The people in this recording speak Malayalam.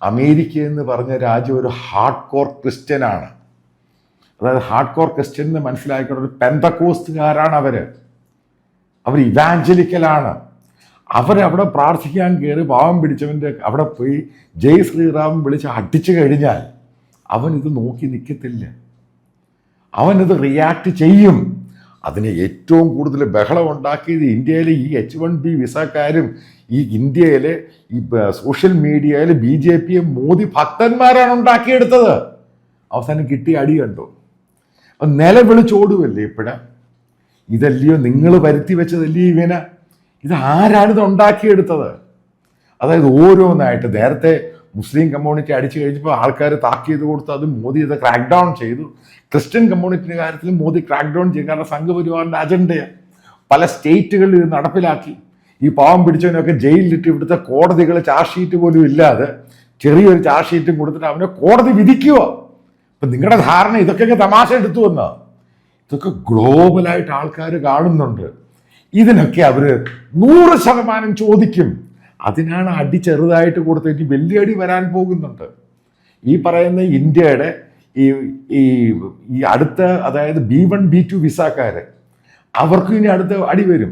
അമേരിക്ക എന്ന് പറഞ്ഞ രാജ്യം ഒരു ഹാർഡ് കോർ ക്രിസ്ത്യനാണ്. അതായത് ഹാർഡ് കോർ ക്രിസ്ത്യൻ എന്ന് മനസ്സിലാക്കിയ ഒരു പെന്തക്കോസ്റ്റുകാരാണ് അവർ ഇവാഞ്ചലിക്കലാണ്. അവരവിടെ പ്രാർത്ഥിക്കാൻ കയറി പാവം പിടിച്ചവൻ്റെ അവിടെ പോയി ജയ് ശ്രീറാം വിളിച്ച് അടിച്ചു കഴിഞ്ഞാൽ അവനിത് നോക്കി നിൽക്കത്തില്ല, അവനിത് റിയാക്ട് ചെയ്യും. അതിന് ഏറ്റവും കൂടുതൽ ബഹളം ഉണ്ടാക്കിയത് ഇന്ത്യയിലെ ഈ H1B വിസക്കാരും ഈ ഇന്ത്യയിലെ ഈ സോഷ്യൽ മീഡിയയിൽ BJP മോദി ഭക്തന്മാരാണ് ഉണ്ടാക്കിയെടുത്തത്. അവസാനം കിട്ടിയ അടി കണ്ടു. അപ്പം നിലവിളിച്ചോടുമല്ലേ ഇപ്പോഴാ? ഇതല്ലയോ നിങ്ങൾ വരുത്തി വെച്ചതല്ലേ ഇവന? ഇത് ആരാണിത് ഉണ്ടാക്കിയെടുത്തത്? അതായത് ഓരോന്നായിട്ട് നേരത്തെ മുസ്ലിം കമ്മ്യൂണിറ്റി അടിച്ചു കഴിഞ്ഞപ്പോൾ ആൾക്കാർ താക്കീത് കൊടുത്ത് അത് മോദി ഇത് ക്രാക്ക് ഡൗൺ ചെയ്തു. ക്രിസ്ത്യൻ കമ്മ്യൂണിറ്റിയുടെ കാര്യത്തിലും മോദി ക്രാക്ക് ഡൗൺ ചെയ്യും. കാരണം സംഘപരിവാറിൻ്റെ അജണ്ടയാണ്. പല സ്റ്റേറ്റുകളിൽ ഇത് നടപ്പിലാക്കി. ഈ പാവം പിടിച്ചവനൊക്കെ ജയിലിലിട്ട് ഇവിടുത്തെ കോടതികൾ ചാർജ് ഷീറ്റ് പോലും ഇല്ലാതെ ചെറിയൊരു ചാർജ് ഷീറ്റും കൊടുത്തിട്ട് അവനെ കോടതി വിധിക്കുക. അപ്പം നിങ്ങളുടെ ധാരണ ഇതൊക്കെ തമാശ എടുത്തു വന്ന ഇതൊക്കെ ഗ്ലോബലായിട്ട് ആൾക്കാർ കാണുന്നുണ്ട്. ഇതിനൊക്കെ അവർ 100% ചോദിക്കും. അതിനാണ് അടി ചെറുതായിട്ട് കൊടുത്തിട്ട് വലിയ അടി വരാൻ പോകുന്നുണ്ട്. ഈ പറയുന്ന ഇന്ത്യയുടെ ഈ അടുത്ത അതായത് B1 B2 വിസക്കാർ അവർക്ക് ഇനി അടുത്ത അടി വരും.